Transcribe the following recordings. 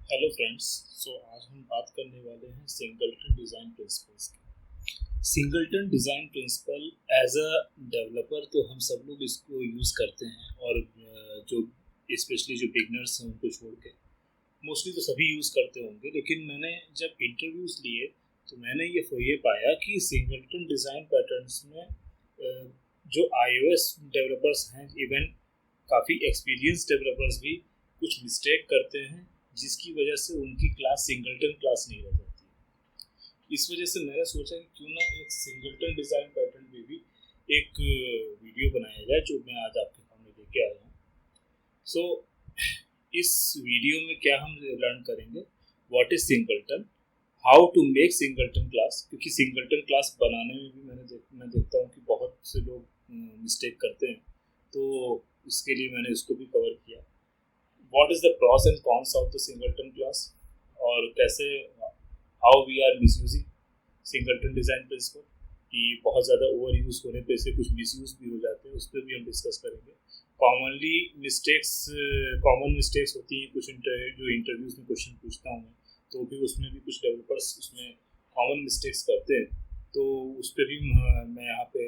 Hello friends. आज हम बात करने वाले हैं सिंगलटन डिज़ाइन प्रिंसिपल्स की। Singleton design principle as a developer तो हम सब लोग इसको यूज़ करते हैं और जो स्पेशली जो बिगनर्स हैं उनको छोड़ के मोस्टली तो सभी यूज़ करते होंगे। लेकिन मैंने जब इंटरव्यूज़ लिए तो मैंने ये पाया कि सिंगलटन डिज़ाइन पैटर्न्स में जो iOS डेवलपर्स हैं, इवन काफ़ी एक्सपीरियंस डेवलपर्स भी कुछ मिस्टेक करते हैं, जिसकी वजह से उनकी क्लास सिंगलटन क्लास नहीं रह जाती। इस वजह से मैंने सोचा कि क्यों ना एक सिंगलटन डिज़ाइन पैटर्न में भी एक वीडियो बनाया जाए, जो मैं आज आपके सामने लेके आया हूँ। सो इस वीडियो में क्या हम लर्न करेंगे, what is singleton, how to make singleton class. क्योंकि सिंगलटन क्लास बनाने में भी मैं देखता हूँ कि बहुत से लोग मिस्टेक करते हैं, तो इसके लिए मैंने इसको भी कवर किया। What is the pros and cons of the singleton class, और कैसे how we are misusing singleton design principle, कि बहुत ज़्यादा ओवर यूज़ होने पे से कुछ मिसयूज़ भी हो जाते हैं, उस पर भी हम डिस्कस करेंगे। कॉमनली मिस्टेक्स कॉमन मिस्टेक्स होती हैं कुछ जो इंटरव्यूज़ में क्वेश्चन पूछता हूँ मैं, तो भी उसमें भी कुछ डेवलपर्स उसमें कॉमन मिस्टेक्स करते हैं, तो उस पर भी मैं यहाँ पे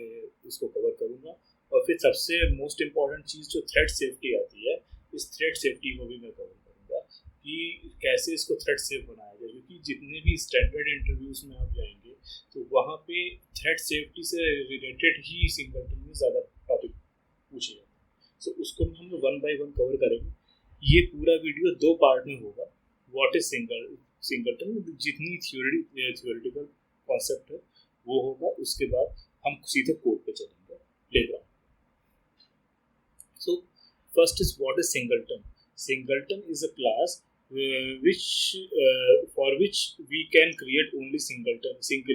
उसको कवर करूँगा। और फिर सबसे मोस्ट इम्पॉर्टेंट चीज़ जो थ्रेड सेफ्टी आती है, इस थ्रेड सेफ्टी को भी मैं कवर करूँगा कि कैसे इसको थ्रेड सेफ बनाया जाए। क्योंकि जितने भी स्टैंडर्ड इंटरव्यूज़ में आप जाएंगे तो वहाँ पे थ्रेड सेफ्टी से रिलेटेड ही सिंगलटन में ज़्यादा टॉपिक पूछे जाते हैं। सो उसको हम वन बाय वन कवर करेंगे। ये पूरा वीडियो दो पार्ट में होगा। व्हाट इज सिंगलटन, जितनी थियोरेटिकल कॉन्सेप्ट है वो होगा, उसके बाद हम सीधे कोड पे चलेंगे playground. So first is what is singleton. Singleton is a class for which we can create only single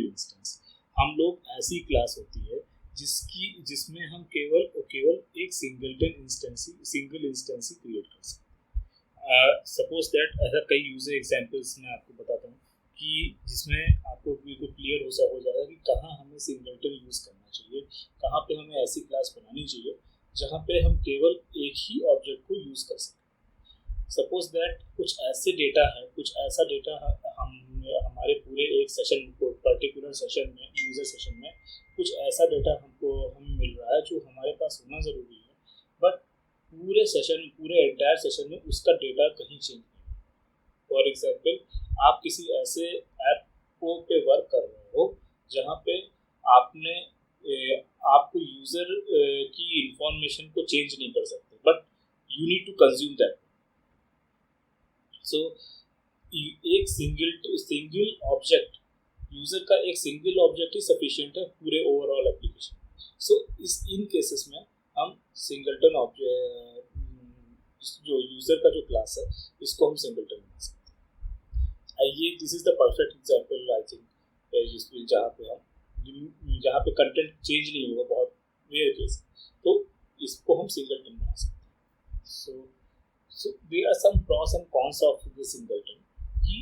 instance. हम लोग ऐसी क्लास होती है जिसमें हम केवल एक सिंगल इंस्टेंस ही क्रिएट कर सकते हैं। सपोज दैट ऐसा कई यूजर एग्जांपल्स मैं आपको बताता हूँ कि जिसमें आपको बिल्कुल क्लियर हो जाएगा कि कहाँ हमें सिंगलटन यूज करना चाहिए, कहाँ पे हमें ऐसी क्लास बनानी चाहिए जहाँ पे हम केवल एक ही ऑब्जेक्ट को यूज कर सकें। सपोज दैट कुछ ऐसे डेटा है, कुछ ऐसा डेटा हम हमारे पूरे एक सेशन पर्टिकुलर सेशन में, यूजर सेशन में कुछ ऐसा डेटा हमें मिल रहा है जो हमारे पास होना ज़रूरी है, बट पूरे एंटायर सेशन में उसका डेटा कहीं चेंज नहीं। फॉर एग्जाम्पल, आप किसी ऐसे ऐप को पे वर्क कर रहे हो जहाँ पे आपने आपको यूजर की इंफॉर्मेशन को चेंज नहीं कर सकते, but you need to consume that. So एक सिंगल ऑब्जेक्ट, यूजर का एक सिंगल ऑब्जेक्ट ही सफिशिएंट है पूरे ओवरऑल एप्लीकेशन। सो इन केसेस में हम सिंगलटन ऑब्जेक्ट, जो यूजर का जो क्लास है, इसको हम सिंगलटन बना सकते हैं। ये this is the perfect example I think, जहाँ पे कंटेंट चेंज नहीं होगा, बहुत रेयर केस, तो इसको हम सिंगलटन बना सकते हैं। So there are some pros and cons of this singleton. कि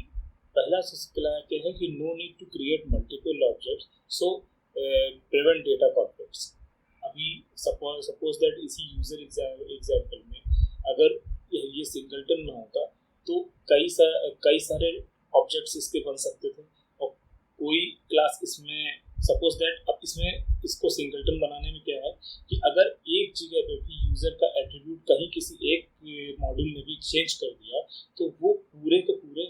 पहला क्या है कि no need to create multiple objects, so prevent data conflicts. अभी सपोज दैट इसी यूजर एग्जाम्पल में अगर ये सिंगलटन ना होता तो कई सारे ऑब्जेक्ट्स इसके बन सकते थे, और कोई क्लास इसमें सपोज दैट, अब इसमें इसको सिंगलटन बनाने में क्या है कि अगर एक जगह पे भी यूजर का एट्रीब्यूट कहीं किसी एक मॉड्यूल में भी चेंज कर दिया तो वो पूरे के पूरे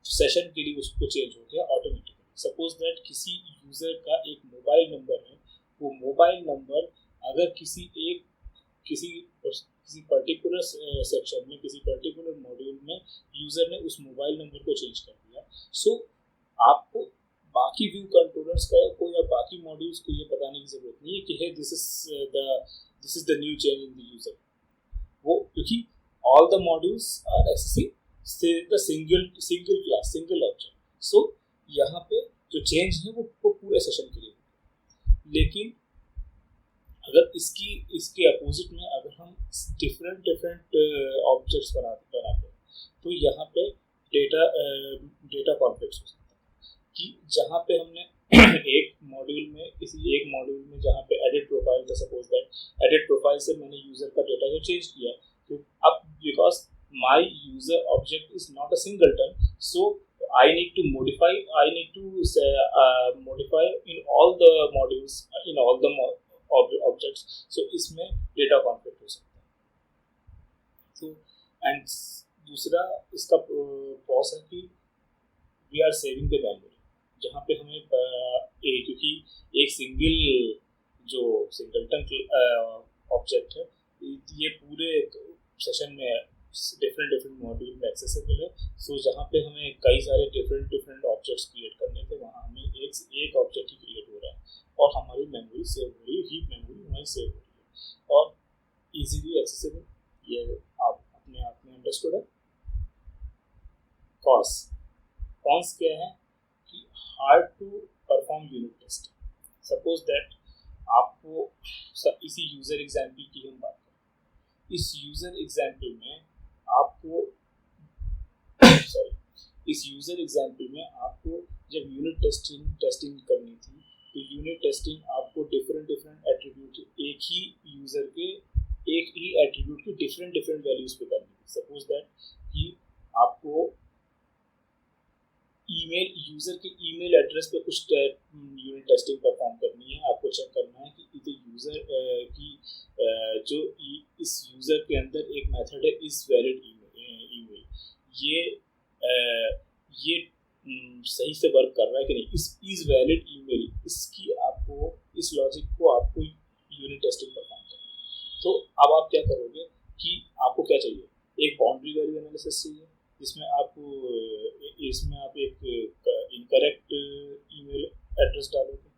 सेशन के लिए उसको चेंज हो गया ऑटोमेटिकली। सपोज दैट किसी यूजर का एक मोबाइल नंबर है, वो मोबाइल नंबर अगर किसी पर्टिकुलर सेक्शन में, किसी पर्टिकुलर मॉड्यूल में यूजर ने उस मोबाइल नंबर को चेंज कर दिया, सो आपको बाकी व्यू कंट्रोलर्स को या बाकी मॉड्यूल्स को ये बताने की जरूरत नहीं है कि hey this is the new change in the user. वो क्योंकि all the modules are accessing the single class, single object. So यहाँ पे जो चेंज है वो पूरे सेशन के लिए। लेकिन अगर इसके अपोजिट में अगर हम डिफरेंट ऑब्जेक्ट्स बनाते हैं तो यहाँ पे डेटा कॉन्फ्लिक्ट्स हो सकता है। कि जहाँ पे हमने किसी एक मॉड्यूल में जहाँ पे एडिट प्रोफाइल था, सपोज दैट एडिट प्रोफाइल से मैंने यूजर का डेटा जो चेंज किया, तो अब because my user object is not a singleton, So I need to modify. I need to say, modify in all the modules, in all the objects. So इसमें data conflict हो सकता है. So and दूसरा इसका pros है कि we are saving the memory, जहाँ पे हमें क्योंकि एक सिंगल जो सिंगलटन ऑब्जेक्ट है, ये पूरे सेशन में डिफरेंट डिफरेंट मॉड्यूल में एक्सेसिबल है. सो जहाँ पे हमें कई सारे डिफरेंट डिफरेंट ऑब्जेक्ट्स क्रिएट करने थे, वहाँ हमें एक ऑब्जेक्ट ही क्रिएट हो रहा है और हमारी मेमोरी सेव हो रही है, हीप मेमोरी हमारी सेव हो रही है और इजीली एक्सेसिबल. ये आप अपने आप में अंडरस्टूड है. कॉन्स क्या है कि hard to perform unit test. Suppose that आपको इसी यूजर एग्जाम्पल की हम बात करें. इस यूजर एग्जाम्पल में आपको इस यूजर एग्जाम्पल में आपको जब यूनिट टेस्टिंग करनी थी, तो यूनिट टेस्टिंग आपको डिफरेंट डिफरेंट एट्रीब्यूट, एक ही यूजर के एक ही एट्रीब्यूट की डिफरेंट डिफरेंट वैल्यूज पे करनी थी. सपोज दैट कि आपको ईमेल, यूजर के ईमेल एड्रेस पे कुछ यूनिट टेस्टिंग परफॉर्म करनी है. आपको चेक करना है कि इधर यूजर की जो इस यूजर के अंदर एक मेथड है इस वैलिड ईमेल, ये सही से वर्क कर रहा है कि नहीं. इस वैलिड ईमेल, इसकी आपको इस लॉजिक को आपको यूनिट टेस्टिंग परफॉर्म करना है. तो अब आप क्या करोगे कि आपको क्या चाहिए, एक बाउंड्री वैल्यू एनालिसिस चाहिए जिसमें आप एक इनकरेक्ट ईमेल एड्रेस डालोगे,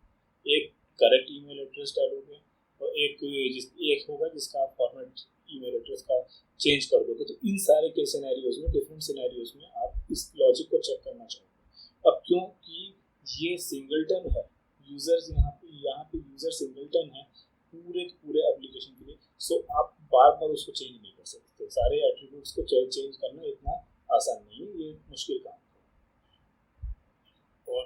एक करेक्ट ईमेल एड्रेस डालोगे और एक होगा जिसका आप फॉर्मेट ईमेल एड्रेस का चेंज कर दोगे. तो इन सारे के सिनेरियोज में, डिफरेंट सिनेरियोज में आप इस लॉजिक को चेक करना चाहोगे. अब क्योंकि ये सिंगलटन है, यूजर्स यहाँ पे यूजर सिंगलटन है पूरे एप्लीकेशन के लिए. सो आप बार बार उसको चेंज नहीं कर सकते. सारे एट्रीब्यूट्स को चेंज करना इतना आसान नहीं है, ये मुश्किल काम है. और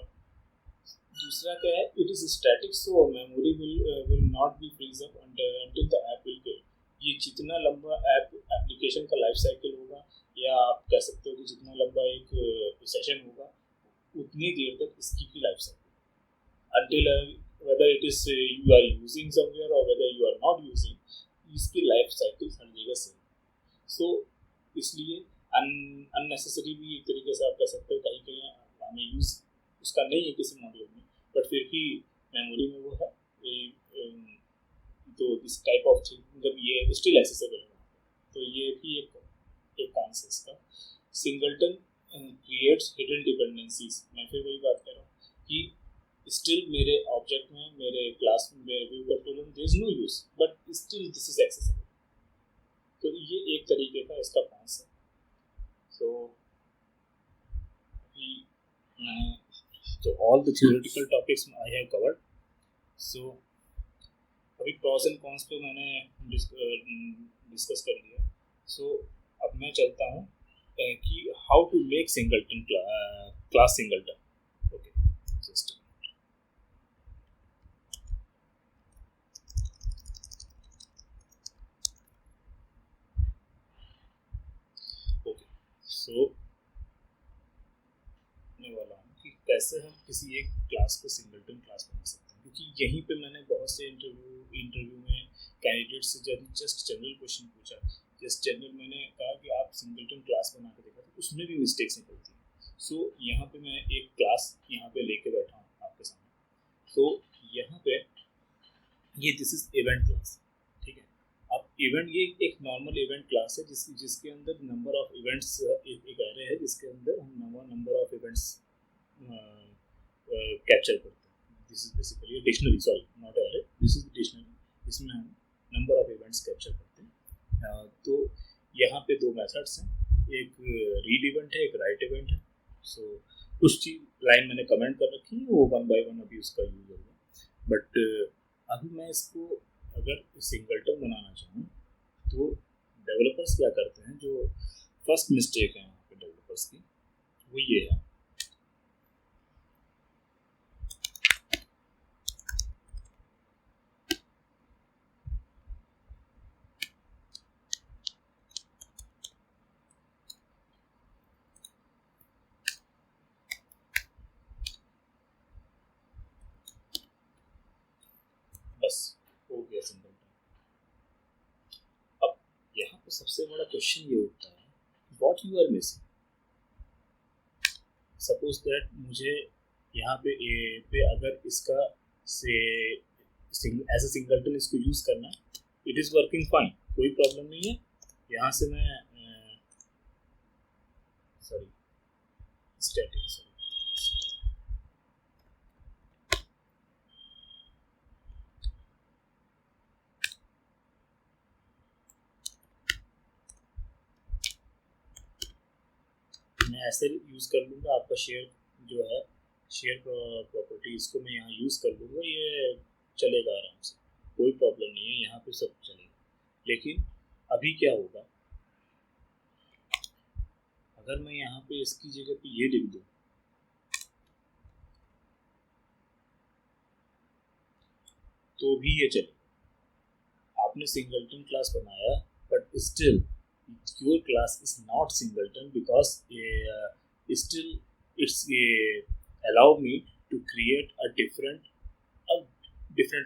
दूसरा क्या है, it is static, so memory will not be freeze up until the app will kill. ये जितना लंबा एप्लीकेशन का लाइफ साइकिल होगा, या आप कह सकते हो कि जितना लंबा एक सेशन होगा, उतनी देर तक इसकी भी life cycle until whether it is you are using somewhere or whether you are not using, इसकी लाइफ साइकिल हर जगह सेम. सो इसलिए अननेसेसरी भी एक तरीके से आप कह सकते हो, कहीं कहीं हमें यूज उसका नहीं है किसी मॉड्यूल में, बट फिर भी मेमोरी में वो है. तो दिस टाइप ऑफ थिंग मतलब ये स्टिल एक्सेसिबल है. तो ये भी एक कॉन्सेप्ट का. Singleton creates hidden dependencies. मैं फिर वही बात कर रहा हूँ कि स्टिल मेरे ऑब्जेक्ट में, मेरे क्लास में, मेरे व्यू कंट्रोलर में there is no use, but still this is accessible. तो ये एक तरीके का इसका कॉन्सेप्ट है. सो तो all the theoretical topics I have covered. So अभी प्रॉस एंड कॉन्स पे मैंने डिस्कस कर लिया. सो अब मैं चलता हूँ कि how to make singleton class singleton. Okay, just so मैं वाला हूँ कि कैसे हम किसी एक क्लास को सिंगलटन क्लास बना सकते हैं, क्योंकि यहीं पे मैंने बहुत से इंटरव्यू में कैंडिडेट से जब जस्ट जनरल क्वेश्चन पूछा, जस्ट जनरल मैंने कहा कि आप सिंगलटन क्लास बना के देखा, तो उसमें भी मिस्टेक्स निकलती हैं. सो यहाँ पे मैं एक क्लास यहाँ पे लेके बैठा हूँ आपके सामने. तो यहाँ पे ये दिस इज इवेंट क्लास. ठीक है, अब इवेंट ये एक नॉर्मल इवेंट क्लास है जिसके अंदर नंबर ऑफ इवेंट्स एक एरे है जिसके अंदर हम नंबर ऑफ इवेंट्स कैप्चर करते हैं. This is basically dictionary, sorry not array, this is dictionary. इसमें हम नंबर ऑफ इवेंट्स कैप्चर करते हैं. तो यहाँ पे दो मेथड्स हैं, एक रीड इवेंट है, एक राइट इवेंट है. सो कुछ चीज लाइन मैंने कमेंट कर रखी है, वो वन बाय वन अभी उसका यूज होगा. बट अभी मैं इसको अगर सिंगलटन बनाना चाहूँ, तो डेवलपर्स क्या करते हैं, जो फर्स्ट मिस्टेक है यहाँ पे डेवलपर्स की, वो ये है गया सिंगलटन। अब यहाँ पे सबसे बड़ा क्वेश्चन ये उठता है, what you are missing. Suppose that मुझे यहाँ पे ए पे अगर इसका से एज ए सिंगलटन इसको यूज करना, इट इज वर्किंग फाइन, कोई प्रॉब्लम नहीं है। यहाँ से मैं सॉरी स्टैटिक सॉरी मैं ऐसे यूज कर लूँगा। आपका शेयर जो है शेयर प्रॉपर्टी, इसको मैं यहाँ यूज कर लूँगा, ये चलेगा आराम से, कोई प्रॉब्लम नहीं है, यहाँ पे सब चलेगा। लेकिन अभी क्या होगा, अगर मैं यहाँ पे इसकी जगह पे ये लिख दूँ तो भी ये चलेगा। आपने सिंगलटन क्लास बनाया, but still your class is not singleton because still it's allow me to create a different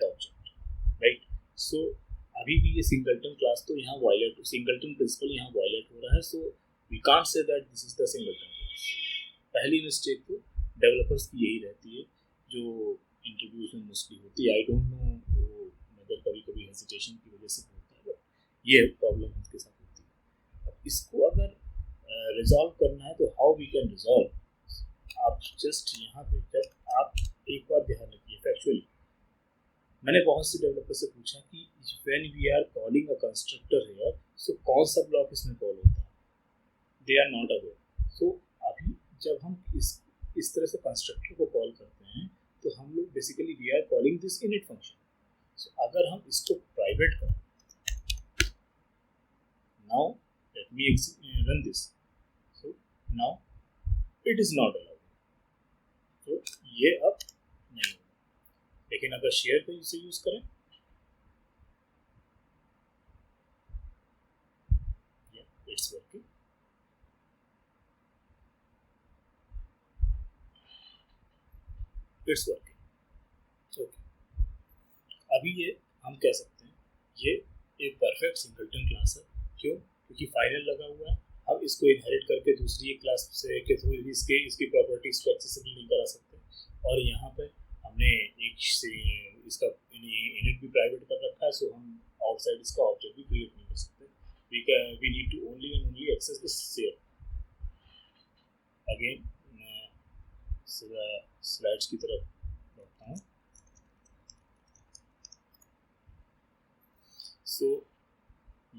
object, right? So अभी भी ये सिंगलटन क्लास तो यहाँ वायलेट, सिंगलटन प्रिंसिपल यहाँ वायलेट हो रहा है। So we can't say that this is the singleton class. पहली मिस्टेक तो डेवलपर्स की यही रहती है, जो इंटरव्यूज में मोस्टली होती है। आई डोंट नो मगर कभी कभी हेजिटेशन की वजह से होता है, बट ये प्रॉब्लम उनके साथ होती है। अब इसको अगर रिजॉल्व करना है तो हाउ वी कैन रिजॉल्व, आप जस्ट यहाँ पे जब आप एक बार ध्यान रखिए फैक्चुअली, मैंने बहुत से डेवलपर से पूछा कि when we are calling a constructor here, so कौन सा ब्लॉक इसमें कॉल होता है, they are not aware. So अभी जब हम इस तरह से कंस्ट्रक्टर को कॉल करते हैं तो हम लोग basically we are calling this init function. So अगर हम इसको प्राइवेट करें, now let me run this, so now it is not allowed, तो ये अब नहीं होगा। लेकिन अगर शेयर पे इसे यूज करें, it's working. It's working okay. अभी ये हम कह सकते हैं ये एक परफेक्ट सिंगलटन क्लास है। क्यों? क्योंकि फाइनल लगा हुआ है। हम इसको इनहेरिट करके दूसरी एक क्लास से के थ्रू इसकी प्रॉपर्टीज को एक्सेसिबल नहीं करा सकते। और यहाँ पे हमने एक से इसका इनिट भी प्राइवेट कर रखा है, सो हम आउटसाइड इसका ऑब्जेक्ट भी क्रिएट नहीं कर सकते। We need to only and only access this share. Again मैं स्लाइड्स की तरफ बढ़ता हूँ। सो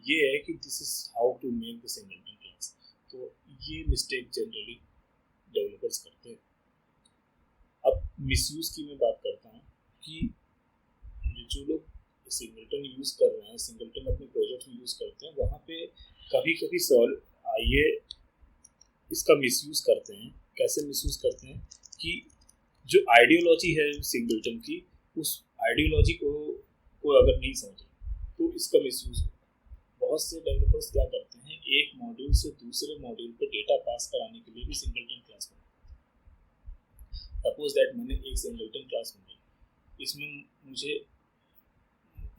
ये है कि this is how to make the singleton class. तो ये मिस्टेक जनरली डेवलपर्स करते हैं। अब मिसयूज की मैं बात करता हूँ कि जो लोग सिंगलटन यूज कर रहे हैं, सिंगलटन अपने प्रोजेक्ट में यूज करते हैं, वहाँ पे कभी कभी ये इसका मिसयूज करते हैं। कैसे मिसयूज करते हैं कि जो आइडियोलॉजी है सिंगलटन की, उस आइडियोलॉजी को अगर नहीं समझे तो इसका मिसयूज होगा। बहुत से डेवलपर्स क्या करते हैं, एक मॉड्यूल से दूसरे मॉड्यूल पे डेटा पास कराने के लिए भी सिंगलटन क्लास बनाते हैं। सपोज दैट मैंने एक सिंगलटन क्लास बनाई, इसमें मुझे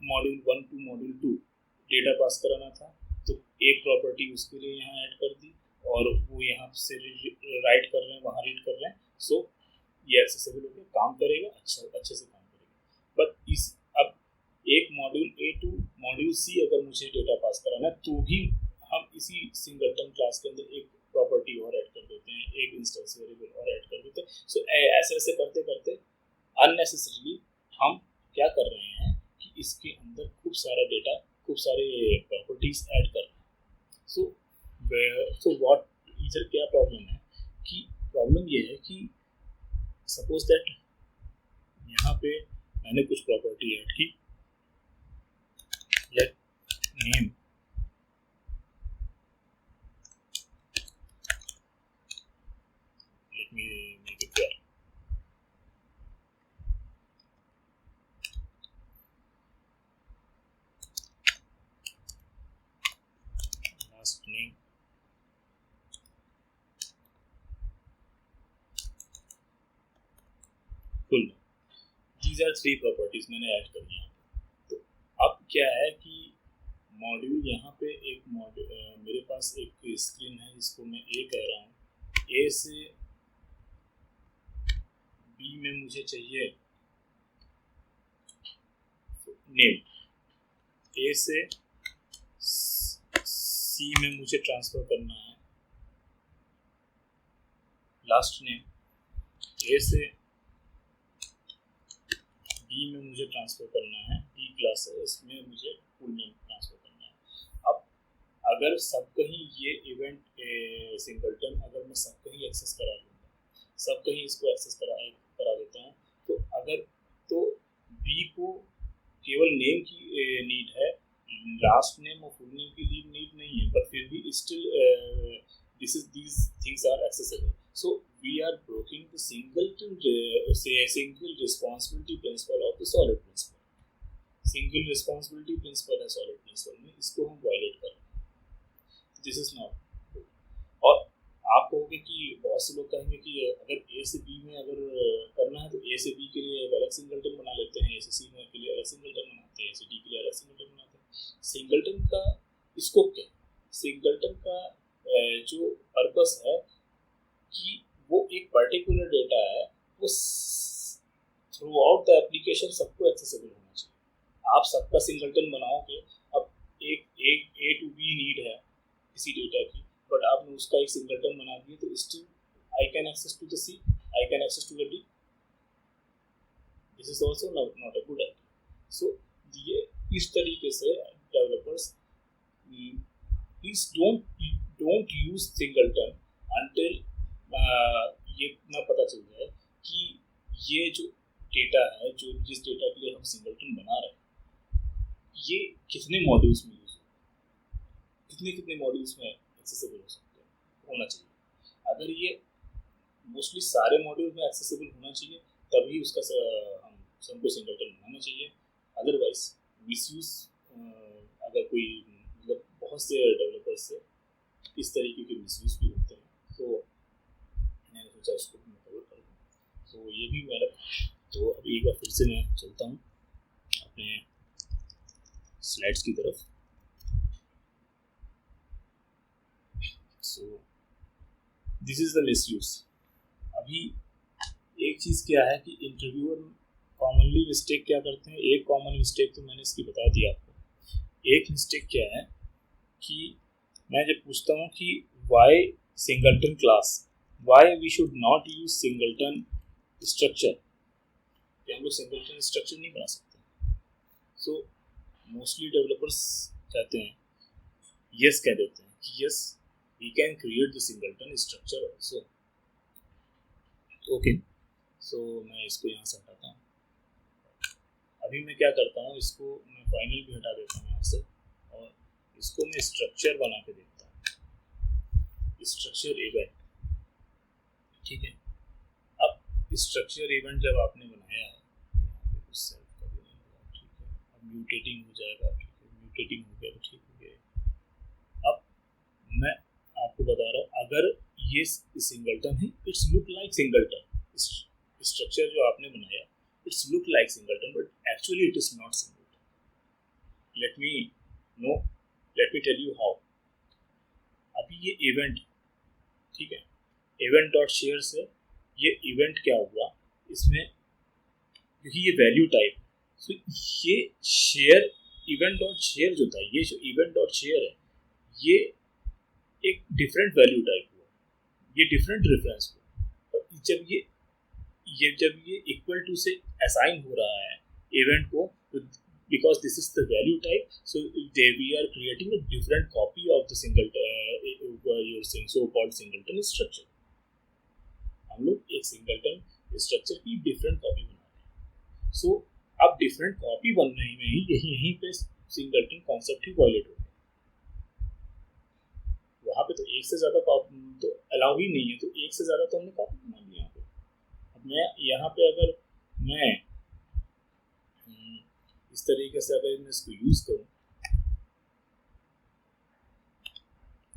module 1 to module 2 data pass कराना था, तो एक प्रॉपर्टी उसके लिए यहाँ ऐड कर दी और वो यहाँ से राइट कर रहे हैं, वहाँ रीड कर रहे हैं। सो ये एक्सेसिबल होकर काम करेगा, अच्छे से काम करेगा। बट इस अब एक मॉड्यूल ए टू मॉड्यूल सी अगर मुझे डेटा पास कराना है तो भी हम इसी सिंगलटन क्लास के अंदर एक प्रॉपर्टी और ऐड कर देते हैं, एक इंस्टेंस वेरिएबल और ऐड कर देते हैं। सो ऐसे ऐसे करते करते अननेसेसरीली हम क्या कर रहे हैं कि इसके अंदर खूब सारा डेटा, खूब सारे प्रॉपर्टीज ऐड कर रहे हैं। सो व्हाट इधर क्या प्रॉब्लम है कि प्रॉब्लम ये है कि सपोज दैट यहाँ पे मैंने कुछ प्रॉपर्टी ऐड की, let name let me make it clear. Last name full. These are 3 properties मैंने ऐड कर दी। तो अब क्या है कि मॉड्यूल यहाँ पे एक मेरे पास एक स्क्रीन है जिसको मैं ए कह रहा हूँ। ए से बी में मुझे चाहिए नेम, ए से सी में मुझे ट्रांसफर करना है लास्ट नेम, ए से बी में मुझे ट्रांसफर करना है, बी क्लास है इसमें मुझे फुल नेम ट्रांसफर करना है। अब अगर सब कहीं ये इवेंट सिंगलटन अगर मैं सब कहीं एक्सेस करा लूँगा, सब कहीं इसको एक्सेस करा देता हूँ, तो अगर तो बी को केवल नेम की नीड है, लास्ट नेम और फुल नेम की नीड नहीं है, बट फिर भी still these things are accessible. So we are breaking the single responsibility principle of the solid principle. Single responsibility principle है solid principle में, इसको हम violate कर रहे हैं। This is not good. और आप कहोगे कि बहुत से लोग कहेंगे कि अगर ए से बी में अगर करना है तो ए से बी के लिए एक अलग सिंगलटन बना लेते हैं, ए से सी में के लिए अलग सिंगलटन बनाते हैं, ए से डी के लिए अलग सिंगलटन बनाते हैं। सिंगलटन का स्कोप क्या है? सिंगलटन का जो पर्पस है कि वो एक पर्टिकुलर डेटा है, वो थ्रू आउट द एप्लीकेशन सबको एक्सेसिबल होना चाहिए। आप सबका सिंगलटन बनाओगे, अब एक ए टू बी नीड है किसी डेटा की, बट आपने उसका एक सिंगलटन बना दिया तो still I can access to the C, I can access to the D. This is also not a good idea. So ये इस तरीके से developers please don't use singleton until ये इतना पता चल जाए कि ये जो डेटा है, जो जिस डेटा के लिए हम सिंगलटन बना रहे हैं, ये कितने मॉड्यूल्स में यूज हो, कितने मॉड्यूल्स में एक्सेसिबल हो सकते हैं, होना चाहिए। अगर ये मोस्टली सारे मॉड्यूल में एक्सेसिबल होना चाहिए तभी उसका हम सबको सिंगलटन बनाना चाहिए। अदरवाइज मिसयूज अगर कोई मतलब बहुत से डेवलपर्स से इस तरीके के मिसयूज भी होते हैं, तो मैंने सोचा इसको मैं कवर कर दूँ। तो ये भी मेरा, तो अभी एक बार फिर से मैं चलता हूँ अपने स्लाइड्स की तरफ। So this is the misuse. अभी एक चीज़ क्या है कि इंटरव्यूअर कॉमनली मिस्टेक क्या करते हैं, एक कॉमन मिस्टेक तो मैंने इसकी बता दी आपको। एक मिस्टेक क्या है कि मैं जब पूछता हूँ कि why singleton class, why we should not use singleton structure, कि हम लोग सिंगलटन स्ट्रक्चर नहीं बना सकते। सो मोस्टली डेवलपर्स कहते हैं, यस कह देते हैं कि yes we can create the singleton structure also. Okay, so मैं इसको यहाँ से हटाता हूँ। अभी मैं क्या करता हूँ, इसको मैं फाइनल भी हटा देता हूँ यहाँ से, और इसको मैं स्ट्रक्चर बना के देखता हूँ, स्ट्रक्चर इवेंट। ठीक है, अब स्ट्रक्चर इवेंट जब आपने बनाया है, यहाँ पे कुछ सेव कर देना, ठीक है, अब म्यूटेटिंग हो जाएगा, ठीक है, म्यूटेटिंग हो गया, ठीक हो गया। अब मैं आपको बता रहा हूँ, अगर ये सिंगलटन है, it's look like singleton, structure जो आपने बनाया it's look like singleton, but actually it is not singleton. Let me tell you how. अभी ये इवेंट, ठीक है, इवेंट डॉट शेयर से ये इवेंट क्या हुआ, इसमें क्योंकि ये वैल्यू टाइप, तो ये शेयर इवेंट डॉट शेयर जो था, ये जो इवेंट डॉट शेयर है, ये एक डिफरेंट वैल्यू टाइप हुआ, ये डिफरेंट रेफरेंस हुआ। और जब ये इक्वल टू से असाइन हो रहा है इवेंट को, because this is the value type, so we are creating a different copy of the your so-called singleton structure। हम लोग एक सिंगलटन स्ट्रक्चर की डिफरेंट कॉपी बना रहे हैं। सो अब डिफरेंट कॉपी बनने में ही यहीं पे सिंगलटन कॉन्सेप्ट ही वायलेट हो गया। वहाँ पे तो एक से ज़्यादा तो अलाउ ही नहीं है, तो एक से ज़्यादा तो हमने कॉपी बना ली यहाँ पे। अब मैं यहाँ पे अगर मैं इस तरीके से अगर मैं इसको यूज़ करूँ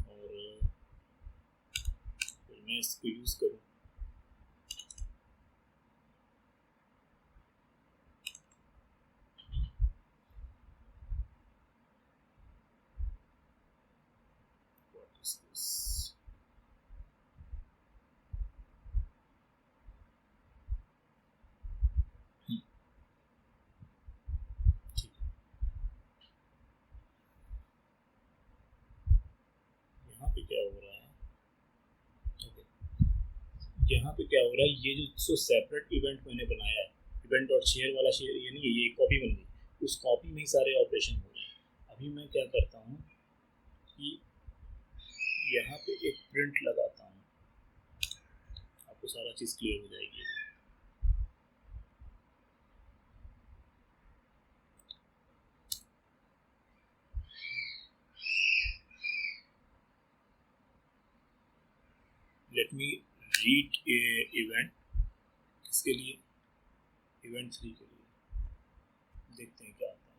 और फिर मैं इसको यूज़ करूँ, यहाँ पे क्या हो रहा है, ये जो सेपरेट इवेंट मैंने बनाया है, इवेंट डॉट शेयर वाला शेयर, ये नहीं, ये कॉपी बन गई, उस कॉपी में ही सारे ऑपरेशन हो रहे हैं। अभी मैं क्या करता हूँ कि यहाँ पे एक प्रिंट लगाता हूँ, आपको सारा चीज़ क्लियर हो जाएगी। लेट मी रीड इवेंट, किसके लिए, इवेंट 3 के लिए, देखते हैं क्या आता है।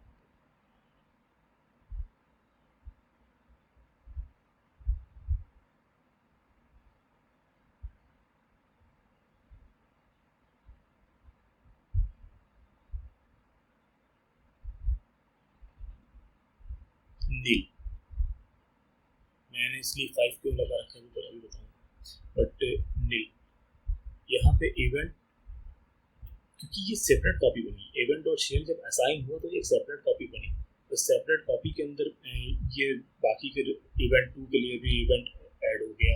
नील, मैंने इसलिए 5 क्यों लगा रखा है अभी बताऊंगा, बट नील यहाँ पे इवेंट, क्योंकि ये सेपरेट कॉपी बनी, इवेंट डॉट शेयर जब असाइन हुआ तो एक सेपरेट कॉपी बनी, तो सेपरेट कॉपी के अंदर ये बाकी के इवेंट 2 के लिए भी इवेंट ऐड हो गया,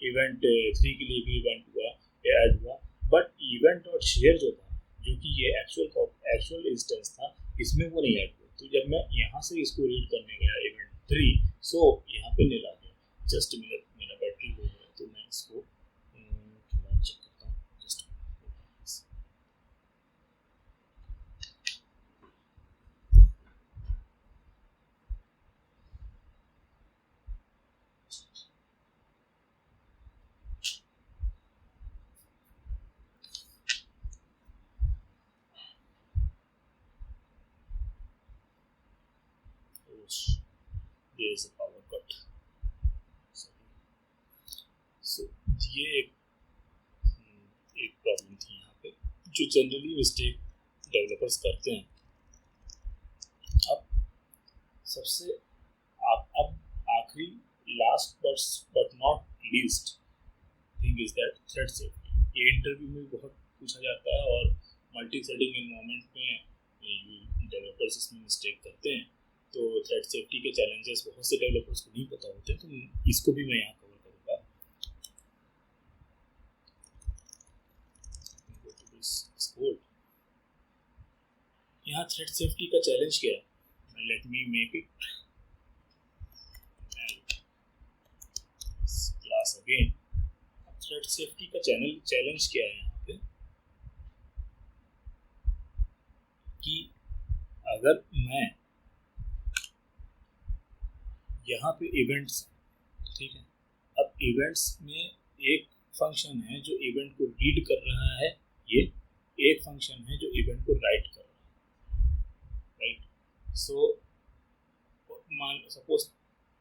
इवेंट 3 के लिए भी इवेंट हुआ ऐड हुआ, बट इवेंट डॉट शेयर जो था, जो कि ये एक्चुअल इंस्टेंस था, इसमें वो नहीं ऐड हुआ। तो जब मैं यहाँ से इसको रीड करने गया इवेंट 3, सो यहाँ पे नील आ गया। जस्ट मिनट, मेरा बैटरी लो है तो मैं इसको थोड़ा चेक करता हूँ, just there is a power cut। So ये एक प्रॉब्लम थी यहाँ पे, जो जनरली मिस्टेक डेवलपर्स करते हैं। अब सबसे अब आखिरी, last but not least thing is that thread safety. ये इंटरव्यू में बहुत पूछा जाता है, और मल्टी थ्रेडिंग एनवायरनमेंट में डेवलपर्स इसमें मिस्टेक करते हैं। तो थ्रेड सेफ्टी के चैलेंजेस बहुत से डेवलपर्स को नहीं पता होते, तो इसको भी मैं यहाँ कवर करूँगा। यहाँ थ्रेड सेफ्टी का चैलेंज क्या है, late me make it class again. Thread safety का चैलेंज क्या है यहाँ पे, कि अगर मैं यहाँ पे इवेंट्स, ठीक है, अब इवेंट्स में एक फंक्शन है जो इवेंट को रीड कर रहा है, ये एक फंक्शन है जो इवेंट को राइट कर रहा है, राइट। सो मान सपोज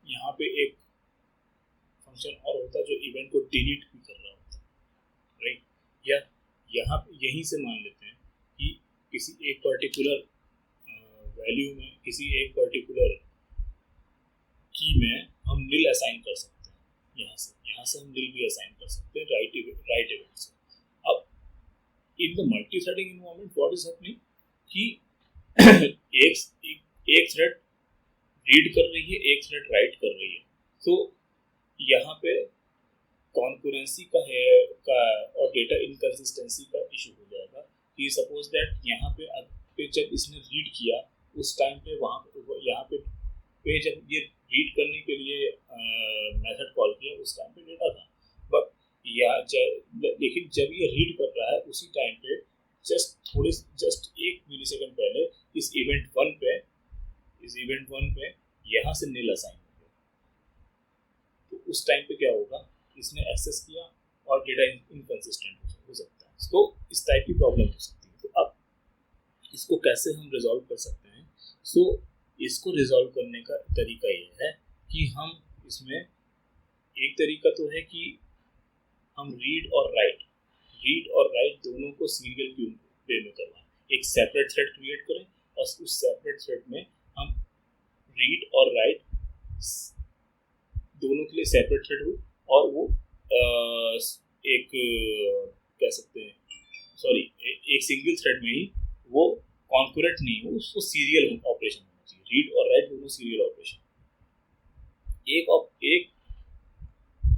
यहाँ पे एक फंक्शन और होता है जो इवेंट को डिलीट भी कर रहा होता है, राइट। या यहाँ यहीं से मान लेते हैं कि किसी एक पर्टिकुलर वैल्यू में, किसी एक पर्टिकुलर की में हम नील असाइन कर सकते हैं, यहाँ से हम नील भी असाइन कर सकते हैं राइट इवेंट से। अब in the multi threading environment what is happening, कि एक थ्रेड रीड कर रही है, एक थ्रेड राइट कर रही है, तो यहाँ पे कॉन्करेंसी का और डेटा इनकंसिस्टेंसी का इशू हो जाएगा। कि सपोज दैट यहाँ पे जब इसने रीड किया उस टाइम पे यहाँ पे जब ये रीड करने के लिए मेथड कॉल किया उस टाइम पे डेटा था, बट लेकिन जब ये रीड कर रहा है उसी टाइम पे जस्ट 1 मिलीसेकंड पहले इस इवेंट 1 पे यहाँ से नील असाइन हो गया। तो उस टाइम पे क्या होगा, इसने एक्सेस किया और डेटा इनकंसिस्टेंट हो सकता है। तो इस टाइप की प्रॉब्लम हो सकती है। तो अब इसको कैसे हम रिजॉल्व कर सकते हैं? सो इसको रिजॉल्व करने का तरीका ये है कि हम इसमें, एक तरीका तो है कि हम रीड और राइट दोनों को सीरियल क्यू वे में करवाएं। एक सेपरेट थ्रेड क्रिएट करें और उस सेपरेट थ्रेड में हम रीड और राइट दोनों के लिए सेपरेट थ्रेड हो, और वो एक कह सकते हैं, सॉरी, एक सिंगल थ्रेड में ही वो कॉन्करेंट नहीं हो, उसको सीरियल ऑपरेशन होना चाहिए। रीड और राइट दोनों सीरियल ऑपरेशन। एक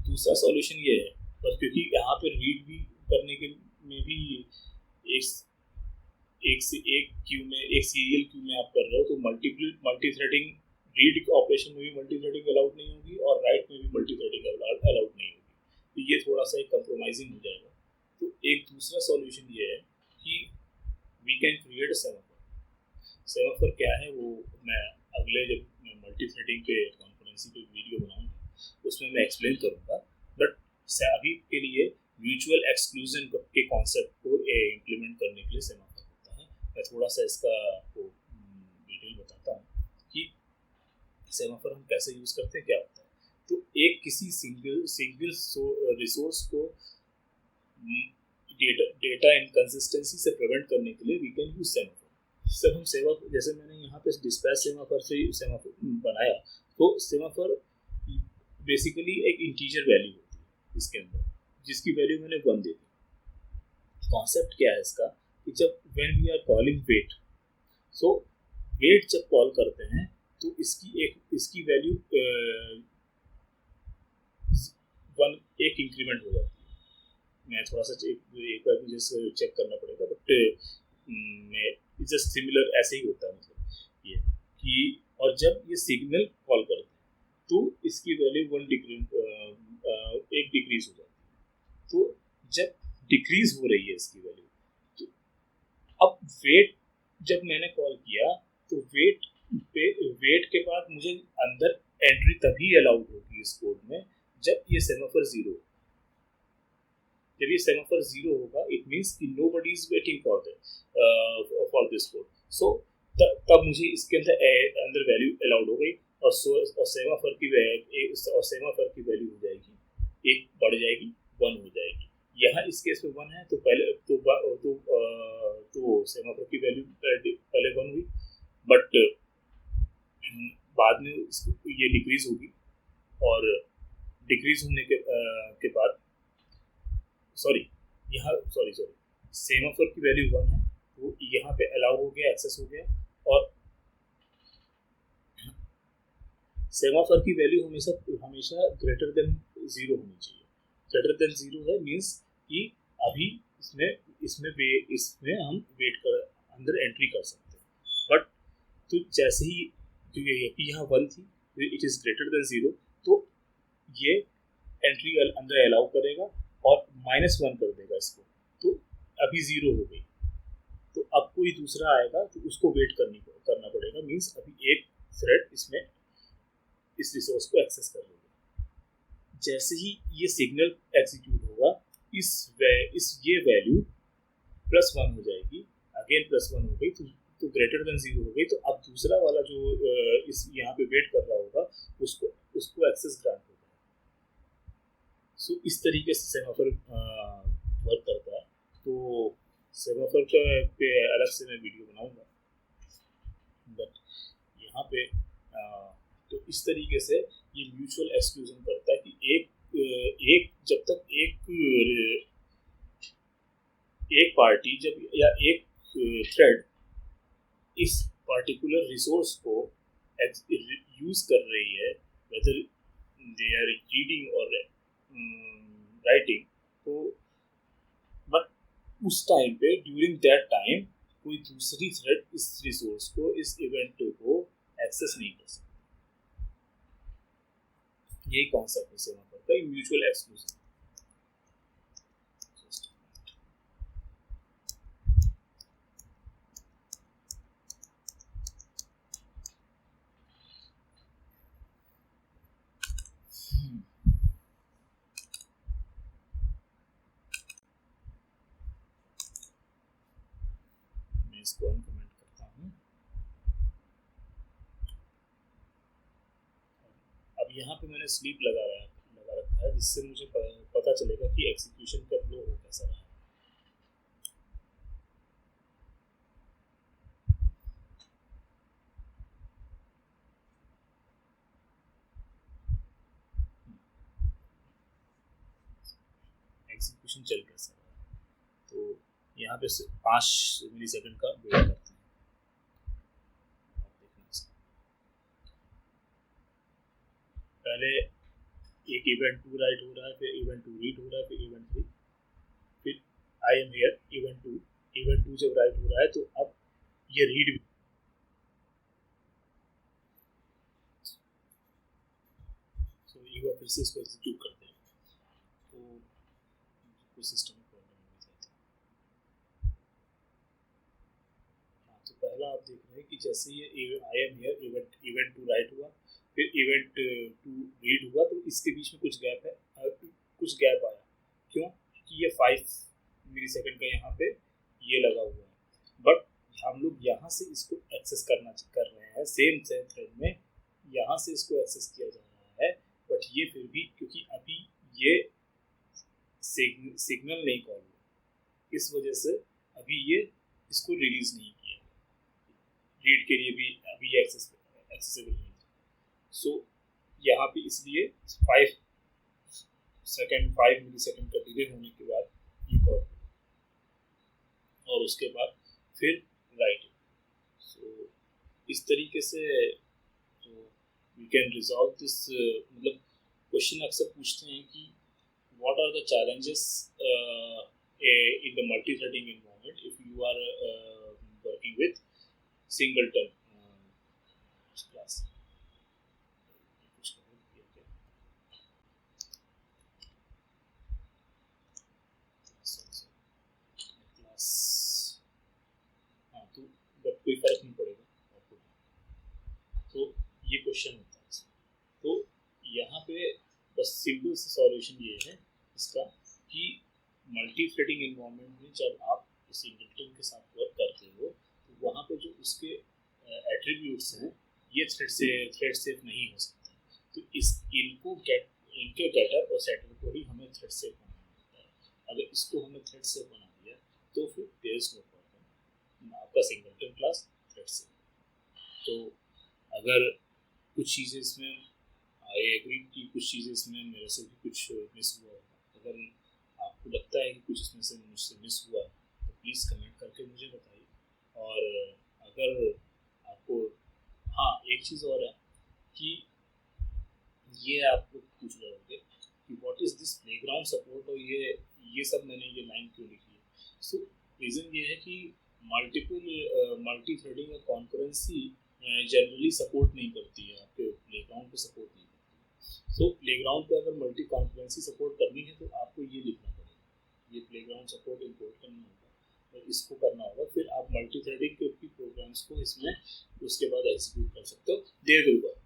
दूसरा सॉल्यूशन ये है, पर क्योंकि यहाँ पे रीड भी करने के में भी एक एक से एक क्यू में, एक सीरियल क्यू में आप कर रहे हो, तो मल्टी थ्रेडिंग, रीड ऑपरेशन में भी मल्टी थ्रेडिंग अलाउड नहीं होगी और राइट में भी मल्टी थ्रेडिंग अलाउड नहीं होगी। तो ये थोड़ा सा एक कंप्रोमाइजिंग हो जाएगा। तो एक दूसरा सॉल्यूशन ये है कि we can create semaphore. Semaphore क्या है वो मैं अगले, जब मैं मल्टी थ्रेडिंग पे कॉन्फ्रेंसी पे वीडियो बनाऊंगा उसमें मैं एक्सप्लेन करूंगा। बट अभी के लिए म्यूचुअल एक्सक्लूजन के कॉन्सेप्ट को इम्प्लीमेंट करने के लिए सेमाफोर होता है। मैं थोड़ा सा इसका आपको डिटेल बताता हूँ कि सेमाफोर हम कैसे यूज करते हैं, क्या होता है। तो एक किसी सिंगल रिसोर्स को डेटा इनकंसिस्टेंसी से प्रिवेंट करने के लिए we can use semaphore. Sir हम सेमाफोर, जैसे मैंने यहाँ पे डिस्पैच सेमाफोर से सेमाफोर बनाया, तो सेमाफोर बेसिकली एक इंटीजर वैल्यू होती है इसके अंदर, जिसकी वैल्यू मैंने 1 दे दी। कॉन्सेप्ट क्या है इसका कि जब when we are calling wait, so wait जब कॉल करते हैं तो इसकी वैल्यू 1 एक इंक्रीमेंट हो जाती है। मैं थोड़ा सा एक बार मुझे चेक करना पड़ेगा, बट मैं जस्ट सिमिलर ऐसे ही होता है। मतलब ये कि और जब ये सिग्नल कॉल करते हैं तो इसकी वैल्यू 1 एक डिक्रीज हो जाती है। तो जब डिक्रीज हो रही है इसकी वैल्यू, तो अब वेट जब मैंने कॉल किया तो वेट के बाद मुझे अंदर एंट्री तभी अलाउड होगी इस कोड में जब ये सेमाफोर 0। जब ये सेमाफोर 0 होगा, इट मींस कि nobody is waiting for this code. So तब मुझे इसके अंदर वैल्यू अलाउड हो गई, और सेमाफोर की वैल्यू हो जाएगी, एक बढ़ जाएगी, 1 हो जाएगी। यहाँ इस केस में 1 है, तो पहले तो सेमाफोर की वैल्यू पहले 1 हुई, बट बाद में ये डिक्रीज होगी, और डिक्रीज होने के बाद सॉरी सेमाफोर की वैल्यू 1 है, तो यहाँ पे अलाउ हो गया, एक्सेस हो गया। और सेमाफोर की वैल्यू हमेशा ग्रेटर देन 0 होनी चाहिए। ग्रेटर देन 0 है मींस कि अभी इसमें हम वेट कर अंदर एंट्री कर सकते हैं। बट तो जैसे ही, क्योंकि यहाँ 1 थी, इट इज ग्रेटर देन 0, तो ये एंट्री अंदर अलाउ करेगा और -1 कर देगा इसको, तो अभी 0 हो गई। तो अब कोई दूसरा आएगा तो उसको वेट करना पड़ेगा, मींस अभी एक थ्रेड इसमें इस रिसोर्स को एक्सेस कर लेगा। जैसे ही ये सिग्नल एग्जीक्यूट होगा, ये वैल्यू +1 हो जाएगी, अगेन +1 हो गई, तो ग्रेटर देन 0 हो गई। तो अब दूसरा वाला जो इस यहाँ पे वेट कर रहा होगा उसको एक्सेस ग्रांट हो जाएगा। सो इस तरीके से सेमाफोर वर्क करता है। तो सेमाफोर पे अलग से मैं वीडियो बनाऊंगा, बट यहाँ पे तो इस तरीके से ये म्यूचुअल एक्सक्लूजन करता है कि एक जब तक एक पार्टी जब या एक थ्रेड इस पर्टिकुलर रिसोर्स को यूज कर रही है, वेदर दे आर रीडिंग और राइटिंग, तो बट उस टाइम पे ड्यूरिंग दैट टाइम कोई दूसरी थ्रेड इस रिसोर्स को, इस इवेंट को एक्सेस नहीं कर सकती। यही कॉन्सेप्ट है सेमाफोर का, म्यूचुअल एक्सक्लूजन। मैं इसको अनकमेंट करता हूँ। अब यहाँ पे मैंने स्लीप लगा रखा है, जिससे मुझे पता चलेगा कि एग्जीक्यूशन का फ्लो हो कैसा रहा है। एग्जीक्यूशन चल कैसा रहा है। तो यहाँ पे 5 मिलीसेकंड का वेट करते हैं। पहले एक इवेंट 2 राइट हो रहा है, फिर इवेंट 2 रीड हो रहा है, फिर इवेंट 3, फिर I am here event two जब राइट हो रहा है तो अब ये रीड, तो एक बार फिर से इसको एग्जीक्यूट करते हैं तो कुछ सिस्टम में प्रॉब्लम हो जाती है। हाँ, तो पहला आप देख रहे हैं कि जैसे ये I am here event two write हुआ, फिर इवेंट टू रीड हुआ, तो इसके बीच में कुछ गैप है, कुछ गैप आया। क्यों? कि ये 5 मिली सेकेंड का यहाँ पे ये लगा हुआ है, बट हम लोग यहाँ से इसको एक्सेस कर रहे हैं सेम थ्रेड में, यहाँ से इसको एक्सेस किया जा रहा है, बट ये फिर भी क्योंकि अभी ये सिग्नल नहीं कॉल हुआ, इस वजह से अभी ये इसको रिलीज नहीं किया, रीड के लिए भी अभी एक्सेसिबल नहीं था। सो यहाँ पे इसलिए 5 मिली सेकेंड का डिले होने के बाद ये कॉल हुआ, और उसके बाद फिर राइट। सो इस तरीके से वी कैन रिजॉल्व दिस। मतलब क्वेश्चन अक्सर पूछते हैं कि what are the challenges in the multi-threading environment if you are working with singleton class? class हाँ, तो बट कोई फर्क नहीं पड़ेगा आपको। तो ये क्वेश्चन होता है इसमें। तो यहाँ पे बस सिंपल सा सॉल्यूशन ये है इसका कि मल्टी थ्रेडिंग इन्वायरमेंट में जब आप सिंगलटन के साथ वर्क करते हो तो वहाँ पे जो उसके एट्रीब्यूट्स हैं ये थ्रेड सेफ नहीं हो सकते। तो इनके गेटर और सेटर को ही हमें थ्रेड सेफ बनाना होता है। अगर इसको हमें थ्रेड सेफ बना दिया तो फिर देयर इज नो प्रॉब्लम, आपका सिंगलटन क्लास थ्रेड सेफ। तो अगर कुछ चीज़ें इसमें आई एग्री कि कुछ चीज़ें इसमें मेरे से भी कुछ मिस हुआ है, अगर आपको लगता है कि कुछ इसमें से मुझसे मिस हुआ है तो प्लीज़ कमेंट करके मुझे बताइए। और अगर आपको, हाँ एक चीज़ और है कि ये आप लोग पूछ रहे होंगे कि what is this playground support, और ये सब मैंने ये लाइन क्यों लिखी है। सो रीज़न ये है कि मल्टी थ्रेडिंग और कॉन्करेंसी जनरली सपोर्ट नहीं करती है, आपके प्लेग्राउंड पे सपोर्ट नहीं करती है। सो प्लेग्राउंड पे अगर मल्टी कॉन्करेंसी सपोर्ट करनी है तो आपको ये लिखना पड़ेगा, ये प्लेग्राउंड सपोर्ट इंपोर्ट करना होगा और इसको करना होगा, फिर आप मल्टी थ्रेडिंग के प्रोग्राम्स को इसमें उसके बाद एग्जीक्यूट कर सकते हो। They will work,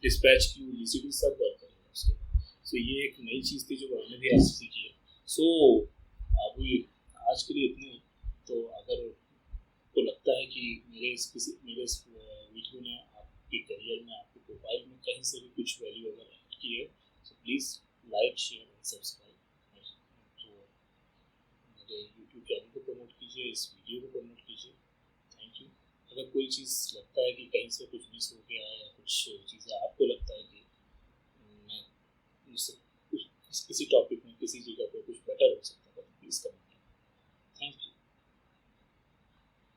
dispatch Q GCD सब वर्क करेगा उसके बाद। सो ये एक नई चीज़ थी जो मैंने भी आज सीखी है। सो अभी आज के लिए इतने। तो अगर को लगता है कि मेरे इस वीडियो ने आपके करियर में, आपके प्रोफाइल में कहीं से भी कुछ वैल्यू अगर ऐड की है तो please like share and subscribe. तो मेरे यूट्यूब चैनल को प्रमोट कीजिए, इस वीडियो को प्रमोट कीजिए। Thank you. अगर कोई चीज़ लगता है कि कहीं से कुछ मिस हो गया है या कुछ चीज़ें आपको लगता है कि मैं किसी टॉपिक में किसी जगह